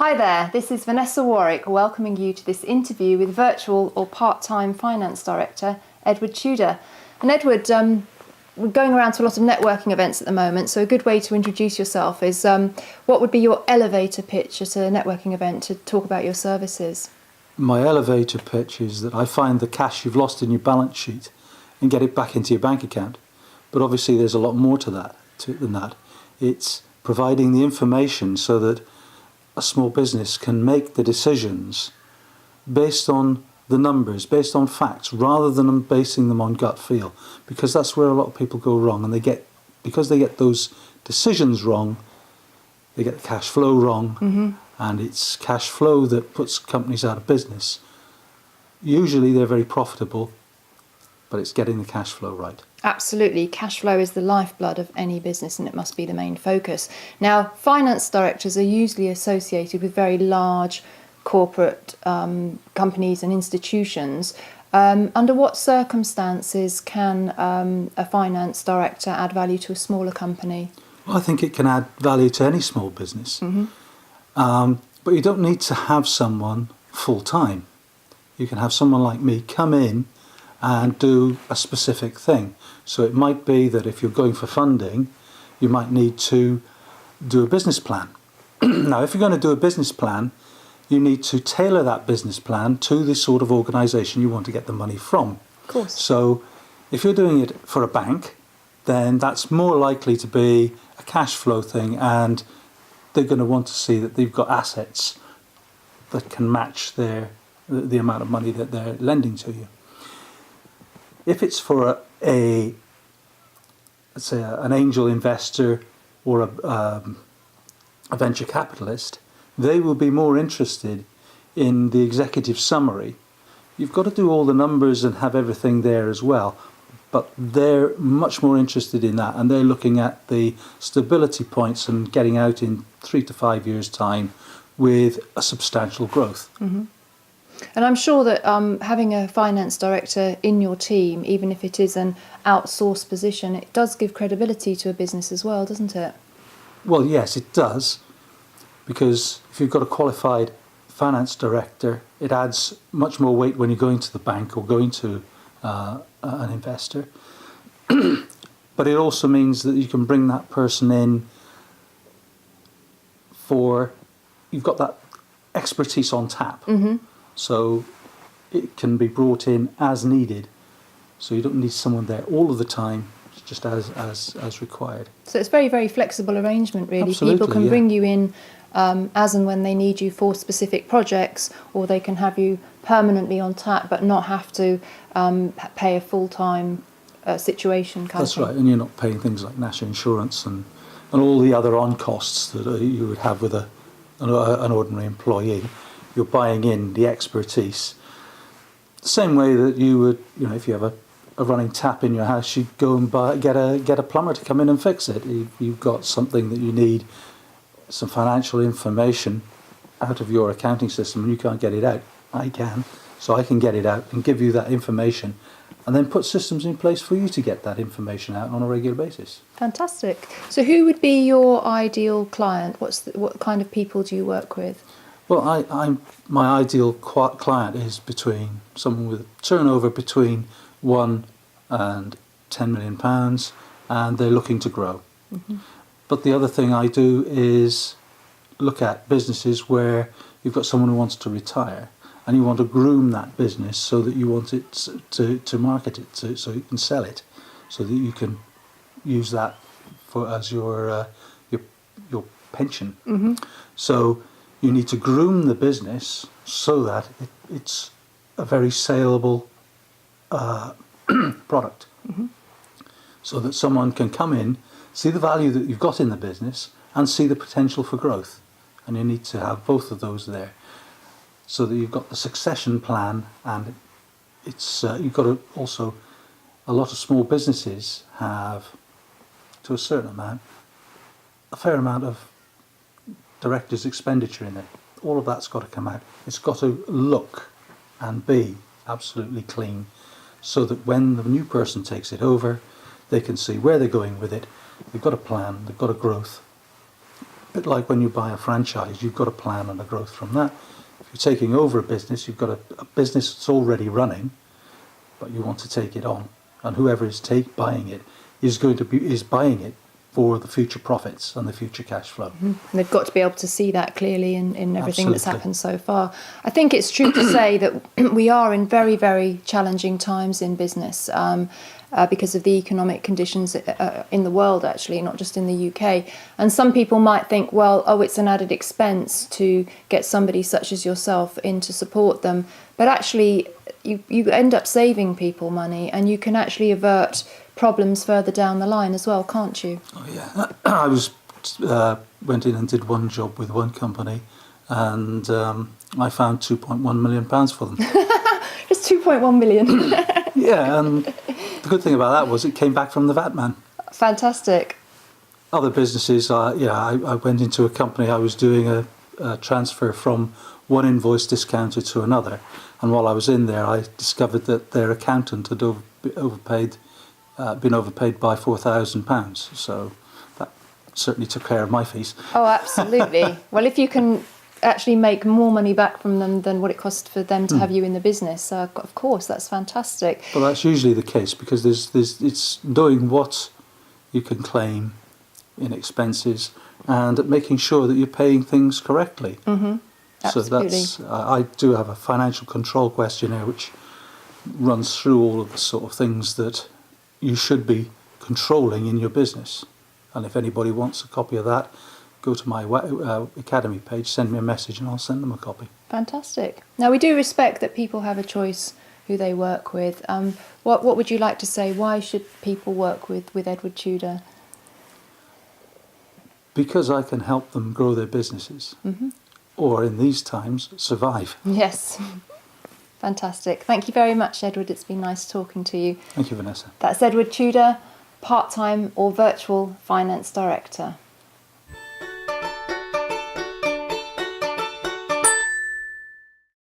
Hi there, this is Vanessa Warwick welcoming you to this interview with virtual or part-time finance director Edward Tudor. And Edward, we're going around to a lot of networking events at the moment, so a good way to introduce yourself is what would be your elevator pitch at a networking event to talk about your services? My elevator pitch is that I find the cash you've lost in your balance sheet and get it back into your bank account. But obviously there's a lot more to that than that. It's providing the information so that a small business can make the decisions based on the numbers, based on facts, rather than basing them on gut feel, because that's where a lot of people go wrong, and because they get those decisions wrong, they get the cash flow wrong, and it's cash flow that puts companies out of business. Usually they're very profitable, but it's getting the cash flow right. Absolutely. Cash flow is the lifeblood of any business and it must be the main focus. Now, finance directors are usually associated with very large corporate companies and institutions. Under what circumstances can a finance director add value to a smaller company? Well, I think it can add value to any small business. But you don't need to have someone full-time. You can have someone like me come in and do a specific thing. So it might be that if you're going for funding, you might need to do a business plan. Now, if you're going to do a business plan, you need to tailor that business plan to the sort of organisation you want to get the money from. Of course. So if you're doing it for a bank, then that's more likely to be a cash flow thing, and they're going to want to see that they've got assets that can match the amount of money that they're lending to you. If it's for let's say an angel investor or a venture capitalist, they will be more interested in the executive summary. You've got to do all the numbers and have everything there as well, but they're much more interested in that, and they're looking at the stability points and getting out in 3 to 5 years' time with a substantial growth. And I'm sure that having a finance director in your team, even if it is an outsourced position, it does give credibility to a business as well, doesn't it? Well, yes, it does, because if you've got a qualified finance director, it adds much more weight when you're going to the bank or going to an investor. But it also means that you can bring that person in you've got that expertise on tap. So it can be brought in as needed. So you don't need someone there all of the time, just as required. So it's very, very flexible arrangement, really. Absolutely, people can yeah. bring you in as and when they need you for specific projects, or they can have you permanently on tap but not have to pay a full-time situation kind That's of thing. right, and you're not paying things like national insurance and all the other on-costs that you would have with an ordinary employee. You're buying in the expertise. The same way that you would, if you have a running tap in your house, you'd go and get a plumber to come in and fix it. You've got something that you need, some financial information out of your accounting system, and you can't get it out. I can. So I can get it out and give you that information, and then put systems in place for you to get that information out on a regular basis. Fantastic. So who would be your ideal client? What kind of people do you work with? Well, my ideal client is between someone with a turnover between £1 and £10 million, and they're looking to grow. But the other thing I do is look at businesses where you've got someone who wants to retire, and you want to groom that business so that you want it to market it, so you can sell it, so that you can use that as your pension. So you need to groom the business so that it's a very saleable product. So that someone can come in, see the value that you've got in the business, and see the potential for growth. And you need to have both of those there, so that you've got the succession plan, and you've got also, a lot of small businesses have, to a certain amount, a fair amount of director's expenditure in it. All of that's got to come out. It's got to look and be absolutely clean, so that when the new person takes it over, they can see where they're going with it. They've got a plan, they've got a growth, bit like when you buy a franchise, you've got a plan and a growth from that. If you're taking over a business, you've got a business that's already running, but you want to take it on, and whoever is buying it is buying it for the future profits and the future cash flow. And they've got to be able to see that clearly in everything that's Absolutely. happened so far. I think it's true to say that we are in very, very challenging times in business because of the economic conditions in the world, actually, not just in the UK. And some people might think, well, it's an added expense to get somebody such as yourself in to support them. But actually, you end up saving people money, and you can actually avert problems further down the line as well, can't you? Oh yeah, I went in and did one job with one company, and I found £2.1 million for them. Just 2.1 million. Yeah, and the good thing about that was it came back from the VAT man. Fantastic. Other businesses, I went into a company. I was doing a transfer from one invoice discounter to another, and while I was in there, I discovered that their accountant had been overpaid by £4,000. So that certainly took care of my fees. Oh, absolutely. Well, if you can actually make more money back from them than what it cost for them to have you in the business, of course, that's fantastic. Well, that's usually the case, because it's knowing what you can claim in expenses and making sure that you're paying things correctly. Mm-hmm. Absolutely. So I do have a financial control questionnaire which runs through all of the sort of things that you should be controlling in your business. And if anybody wants a copy of that, go to my Academy page, send me a message, and I'll send them a copy. Fantastic. Now, we do respect that people have a choice who they work with. What would you like to say? Why should people work with Edward Tudor? Because I can help them grow their businesses. Mm-hmm. Or in these times, survive. Yes. Fantastic. Thank you very much, Edward. It's been nice talking to you. Thank you, Vanessa. That's Edward Tudor, part-time or virtual finance director.